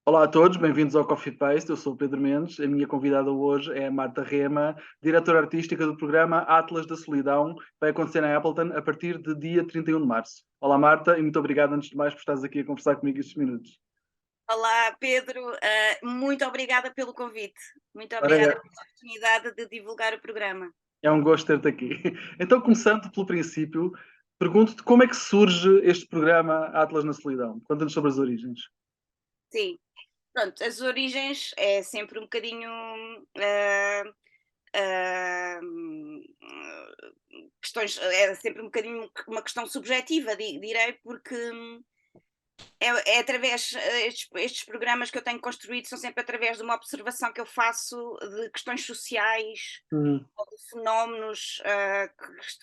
Olá a todos, bem-vindos ao Coffee Paste. Eu sou o Pedro Mendes. A minha convidada hoje é a Marta Rema, diretora artística do programa Atlas da Solidão, que vai acontecer na Appleton a partir de dia 31 de março. Olá, Marta, e muito obrigado antes de mais por estares aqui a conversar comigo estes minutos. Olá, Pedro. Muito obrigada pelo convite. Muito Ora, obrigada pela oportunidade de divulgar o programa. é um gosto ter-te aqui. Então, começando pelo princípio, pergunto-te como é que surge este programa Atlas na Solidão? Conta-nos sobre as origens. Sim, pronto, as origens é sempre um bocadinho ah, ah, questões, é sempre um bocadinho uma questão subjetiva, direi, porque é através, estes programas que eu tenho construído são sempre através de uma observação que eu faço de questões sociais, Hum, ou de fenómenos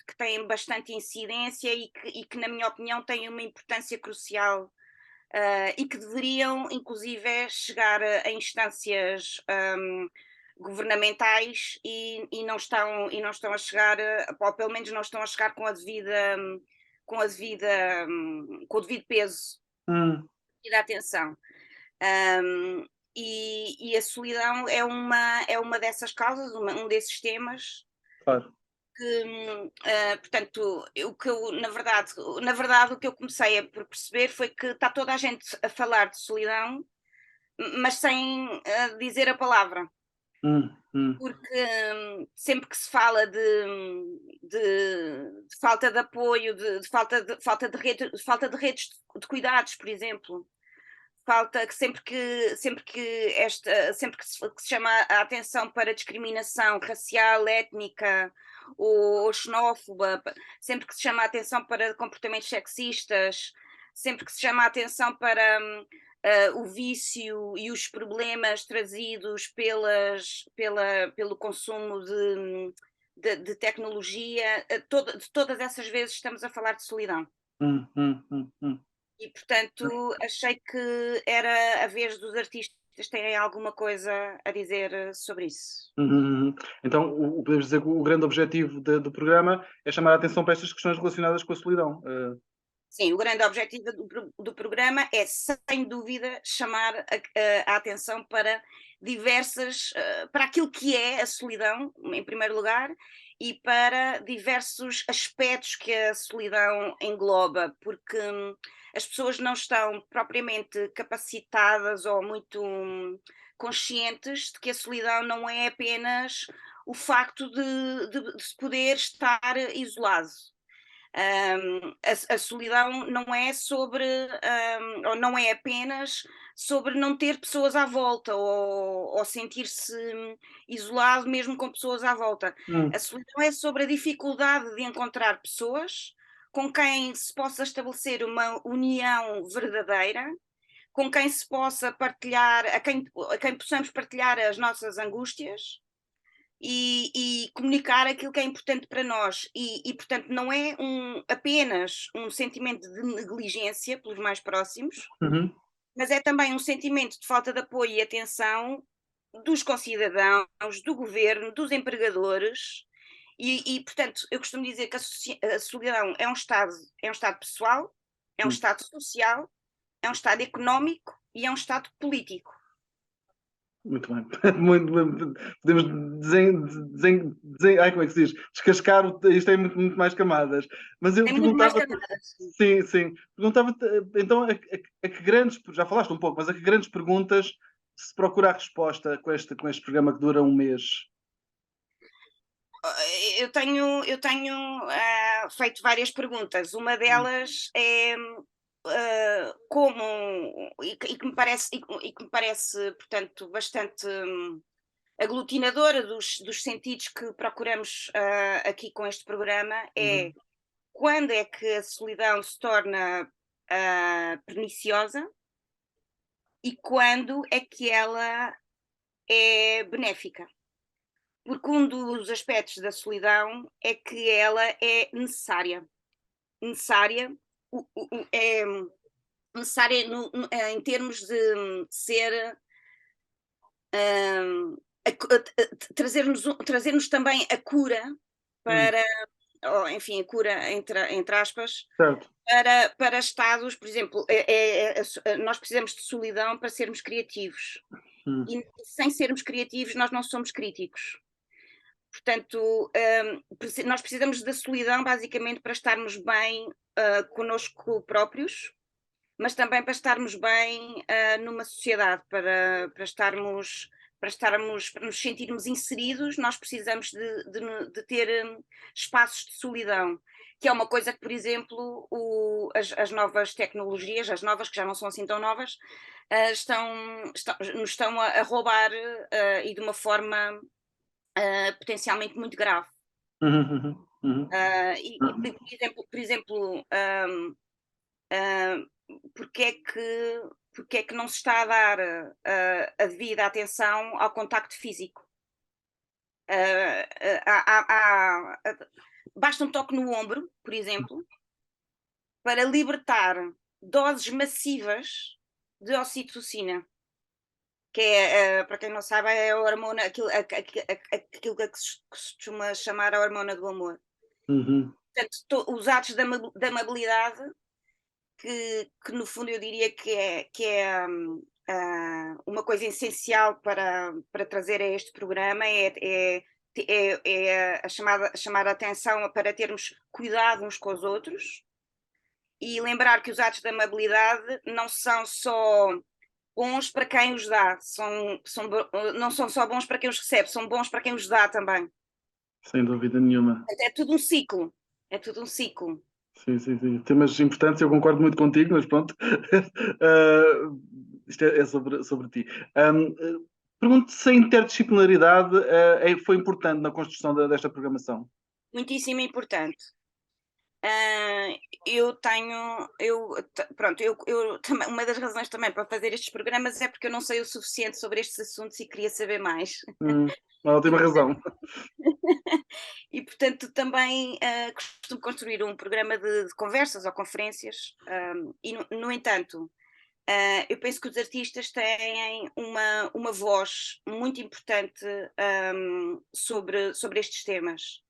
que têm bastante incidência e que, na minha opinião, têm uma importância crucial e que deveriam, inclusive, chegar a instâncias governamentais e não estão a chegar, ou pelo menos não estão a chegar com o devido peso hum, e da atenção. Um, e a solidão é uma dessas causas, um desses temas claro. que, portanto, o que eu, na verdade, o que eu comecei a por perceber foi que está toda a gente a falar de solidão, mas sem dizer a palavra. Hum. Porque sempre que se fala de falta de apoio, de falta de redes de cuidados, por exemplo, falta que sempre que se chama a atenção para discriminação racial, étnica ou xenófoba, sempre que se chama a atenção para comportamentos sexistas, sempre que se chama a atenção para o vício e os problemas trazidos pelo consumo de tecnologia, de todas essas vezes estamos a falar de solidão. Hum. E, portanto, achei que era a vez dos artistas terem alguma coisa a dizer sobre isso. Uhum. Então, podemos dizer que o grande objetivo do programa é chamar a atenção para estas questões relacionadas com a solidão. Sim, o grande objetivo do programa é, sem dúvida, chamar a atenção para para aquilo que é a solidão, em primeiro lugar, e para diversos aspectos que a solidão engloba, porque as pessoas não estão propriamente capacitadas ou muito conscientes de que a solidão não é apenas o facto de se poder estar isolado. A solidão não é sobre, ou não é apenas sobre não ter pessoas à volta ou sentir-se isolado mesmo com pessoas à volta. A Hum, solidão é sobre a dificuldade de encontrar pessoas com quem se possa estabelecer uma união verdadeira, com quem se possa partilhar, a quem possamos partilhar as nossas angústias e comunicar aquilo que é importante para nós. Portanto, não é apenas um sentimento de negligência pelos mais próximos, uhum. mas é também um sentimento de falta de apoio e atenção dos concidadãos, do governo, dos empregadores. Portanto, eu costumo dizer que a solidão é um estado pessoal, é um Hum. estado social, é um estado económico e é um estado político. Muito bem. Podemos ai, como é que se diz? Descascar, isto tem muito mais camadas. Mas eu Tem muito mais perguntava-te, camadas. sim, sim, perguntava-te, então, a que grandes, já falaste um pouco, mas a que grandes perguntas se procura a resposta com este programa que dura um mês? Eu tenho feito várias perguntas. Uma Hum, delas é como e que me parece, portanto, bastante aglutinadora dos sentidos que procuramos aqui com este programa é uhum, quando é que a solidão se torna perniciosa e quando é que ela é benéfica. Porque um dos aspectos da solidão é que ela é necessária. Necessária, é necessária em termos de ser, trazer-nos também a cura hum, para, ou, enfim, a cura entre aspas, certo. para estados, por exemplo, nós precisamos de solidão para sermos criativos. Hum, E sem sermos criativos, nós não somos críticos. Portanto, nós precisamos da solidão basicamente para estarmos bem connosco próprios, mas também para estarmos bem numa sociedade, para nos sentirmos inseridos, nós precisamos de ter espaços de solidão, que é uma coisa que, por exemplo, as novas tecnologias, as novas, que já não são assim tão novas, nos estão a roubar e de uma forma potencialmente muito grave. uhum, uhum, uhum. Por exemplo, porque é que não se está a dar a devida atenção ao contacto físico? Basta um toque no ombro, por exemplo, para libertar doses massivas de ocitocina, que é, para quem não sabe, é a hormona, aquilo que se costuma chamar a hormona do amor. Uhum. Portanto, os atos da amabilidade, que no fundo eu diria que é uma coisa essencial para trazer a este programa, é chamar a atenção para termos cuidado uns com os outros e lembrar que os atos de amabilidade não são só bons para quem os dá, não são só bons para quem os recebe, são bons para quem os dá também. Sem dúvida nenhuma. É tudo um ciclo. É tudo um ciclo. Sim, sim, sim. Temas importantes, eu concordo muito contigo, mas pronto. Isto é sobre ti. Pergunto se a interdisciplinaridade foi importante na construção desta programação. Muitíssimo importante. Também, uma das razões também para fazer estes programas é porque eu não sei o suficiente sobre estes assuntos e queria saber mais. Uma ótima razão. E portanto também costumo construir um programa de conversas ou conferências e no entanto eu penso que os artistas têm uma voz muito importante sobre estes temas.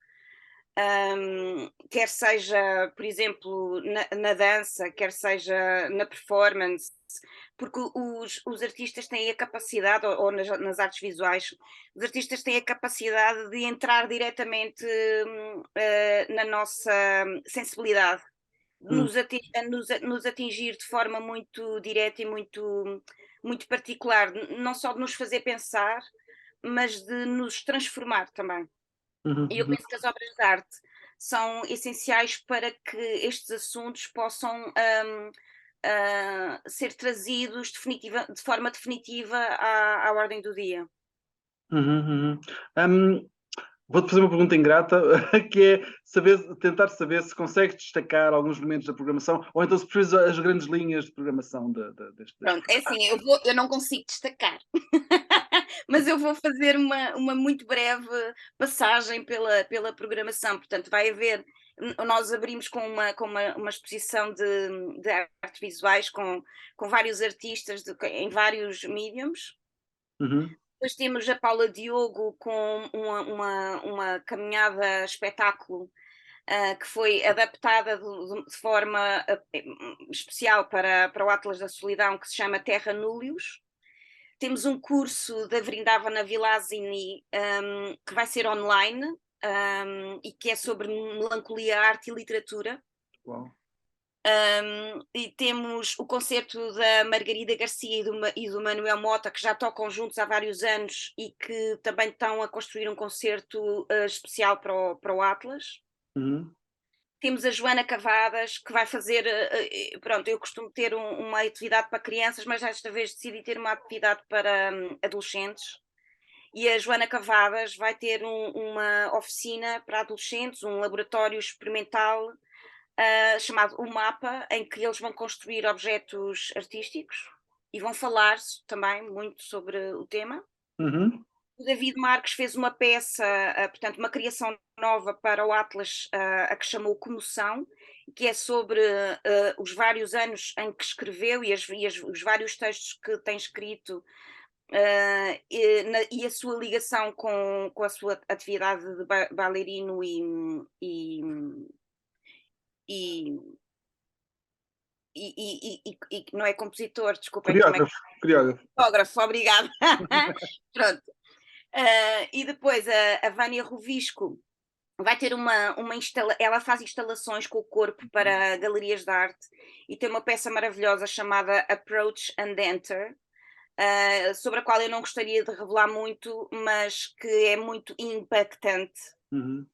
Quer seja, por exemplo, na dança, quer seja na performance, porque os artistas têm a capacidade, ou nas artes visuais, os artistas têm a capacidade de entrar diretamente na nossa sensibilidade, Hum, nos atingir de forma muito direta e muito particular, não só de nos fazer pensar, mas de nos transformar também. uhum, E eu uhum. penso que as obras de arte são essenciais para que estes assuntos possam ser trazidos de forma definitiva à ordem do dia. Uhum, uhum. Vou-te fazer uma pergunta ingrata, que é tentar saber se consegues destacar alguns momentos da programação, ou então se preferes as grandes linhas de programação deste Pronto, é programa. assim, eu não consigo destacar, mas eu vou fazer uma muito breve passagem pela programação. Portanto, vai haver, nós abrimos com uma exposição de artes visuais com vários artistas em vários mediums. Uhum, Depois temos a Paula Diogo com uma caminhada espetáculo que foi adaptada de forma especial para o Atlas da Solidão, que se chama Terra Núleos. Temos um curso da Vrindavana Vilasini que vai ser online e que é sobre melancolia, arte e literatura. uau. E temos o concerto da Margarida Garcia e do Manuel Mota, que já tocam juntos há vários anos e que também estão a construir um concerto especial para o Atlas. Uhum, Temos a Joana Cavadas, que vai fazer. Pronto, eu costumo ter uma atividade para crianças, mas desta vez decidi ter uma atividade para adolescentes. E a Joana Cavadas vai ter uma oficina para adolescentes, um laboratório experimental chamado O Mapa, em que eles vão construir objetos artísticos e vão falar também muito sobre o tema. uhum, O David Marques fez uma peça, portanto, uma criação nova para o Atlas, a que chamou Comoção, que é sobre os vários anos em que escreveu e os vários textos que tem escrito e a sua ligação com a sua atividade de bailarino e e não é compositor, desculpem, como é que... Coreógrafo, coreógrafo. Fotógrafo, obrigado. Pronto. E depois a Vânia Rovisco vai ter ela faz instalações com o corpo para galerias de arte e tem uma peça maravilhosa chamada Approach and Enter, sobre a qual eu não gostaria de revelar muito, mas que é muito impactante. Uhum.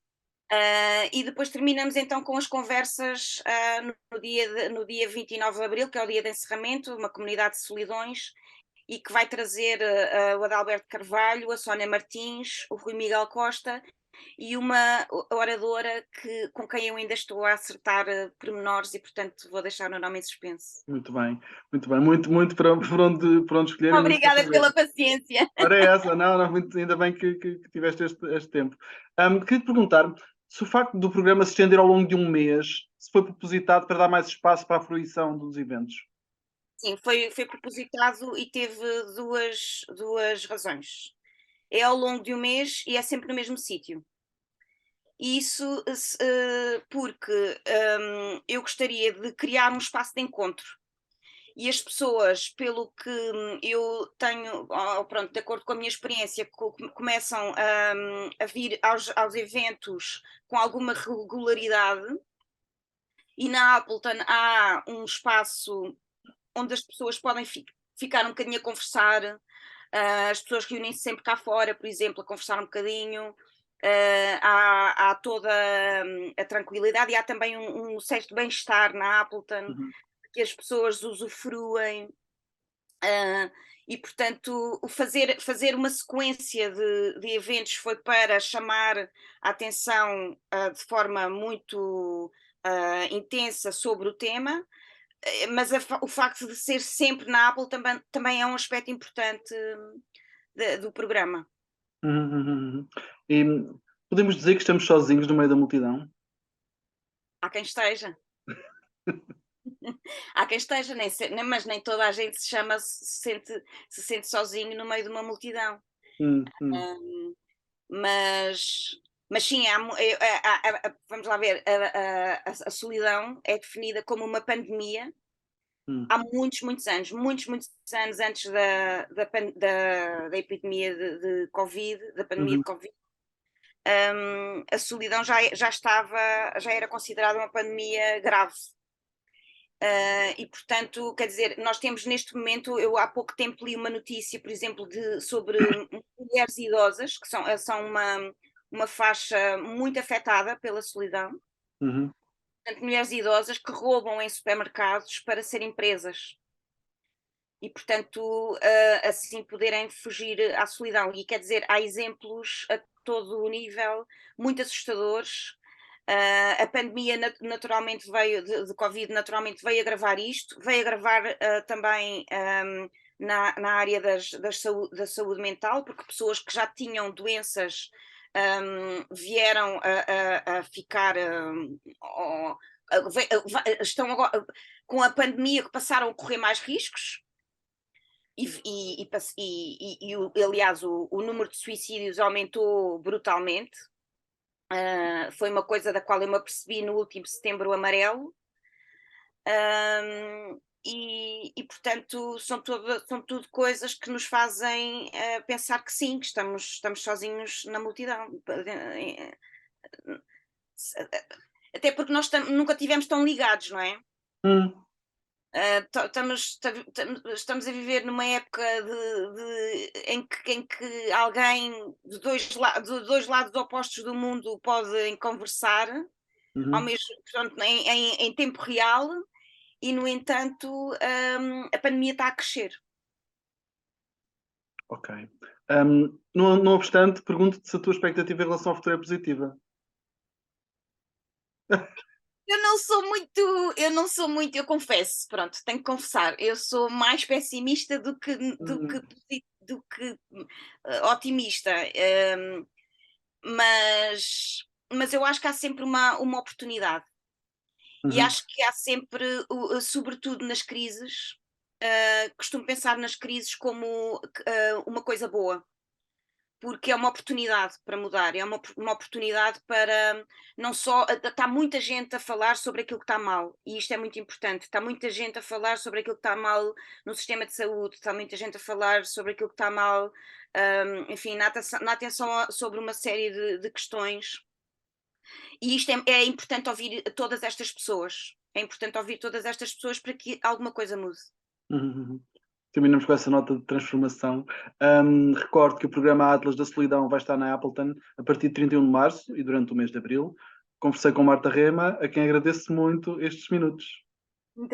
E depois terminamos então com as conversas no dia 29 de Abril, que é o dia de encerramento, uma comunidade de solidões, e que vai trazer o Adalberto Carvalho, a Sónia Martins, o Rui Miguel Costa e uma oradora com quem eu ainda estou a acertar pormenores e, portanto, vou deixar o nome em suspense. Muito bem, muito bem. Muito por onde escolher e muito para Obrigada saber. pela paciência. Ora é essa, não, ainda bem que tiveste este tempo. Queria te perguntar se o facto do programa se estender ao longo de um mês, se foi propositado para dar mais espaço para a fruição dos eventos. Sim, foi propositado e teve duas razões. É ao longo de um mês e é sempre no mesmo sítio. Isso porque eu gostaria de criar um espaço de encontro e as pessoas, pelo que eu tenho, pronto, de acordo com a minha experiência, começam a vir aos eventos com alguma regularidade, e na Appleton há um espaço onde as pessoas podem ficar um bocadinho a conversar, as pessoas reúnem-se sempre cá fora, por exemplo, a conversar um bocadinho. Há toda a tranquilidade e há também um certo bem-estar na Appleton, Uhum. que as pessoas usufruem, e portanto fazer uma sequência de eventos foi para chamar a atenção de forma muito intensa sobre o tema, mas o facto de ser sempre na Apple também é um aspecto importante do programa. Uhum. E podemos dizer que estamos sozinhos no meio da multidão? Há quem esteja. Há quem esteja, mas nem toda a gente se sente sozinho no meio de uma multidão. Um, mas sim, vamos lá ver, a solidão é definida como uma pandemia há muitos anos, muitos anos antes da epidemia de Covid, da pandemia de Covid. A solidão já era considerada uma pandemia grave. E portanto, quer dizer, nós temos neste momento, eu há pouco tempo li uma notícia, por exemplo, sobre mulheres idosas, que são uma faixa muito afetada pela solidão. Uhum. Portanto, mulheres idosas que roubam em supermercados para serem presas. E, portanto, assim poderem fugir à solidão. E quer dizer, há exemplos a todo o nível muito assustadores. A pandemia naturalmente veio, de Covid, naturalmente veio agravar isto, veio agravar também na área da saúde mental, porque pessoas que já tinham doenças vieram a ficar, estão agora, com a pandemia, que passaram a correr mais riscos. Aliás, o número de suicídios aumentou brutalmente. Foi uma coisa da qual eu me apercebi no último Setembro Amarelo. Portanto, são tudo coisas que nos fazem pensar que sim, que estamos sozinhos na multidão. Até porque nós nunca tivemos tão ligados, não é? Estamos a viver numa época em que alguém de dois lados opostos do mundo podem conversar ao mesmo, portanto, em tempo real, e no entanto a pandemia está a crescer. Ok. Não obstante, pergunto-te se a tua expectativa em relação ao futuro é positiva. Eu não sou muito, eu confesso, pronto, tenho que confessar, eu sou mais pessimista do que otimista, mas eu acho que há sempre uma oportunidade, e acho que há sempre, sobretudo nas crises, costumo pensar nas crises como uma coisa boa, porque é uma oportunidade para mudar, é uma oportunidade para não só. Está muita gente a falar sobre aquilo que está mal, e isto é muito importante. Está muita gente a falar sobre aquilo que está mal no sistema de saúde, está muita gente a falar sobre aquilo que está mal, enfim, na atenção sobre uma série de questões. E isto é importante ouvir todas estas pessoas. É importante ouvir todas estas pessoas para que alguma coisa mude. Uhum. Terminamos com essa nota de transformação. Recordo que o programa Atlas da Solidão vai estar na Appleton a partir de 31 de março e durante o mês de abril. Conversei com Marta Rema, a quem agradeço muito estes minutos.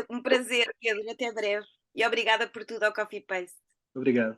Um prazer, Pedro. Até breve. E obrigada por tudo ao Coffee Paste. Obrigado.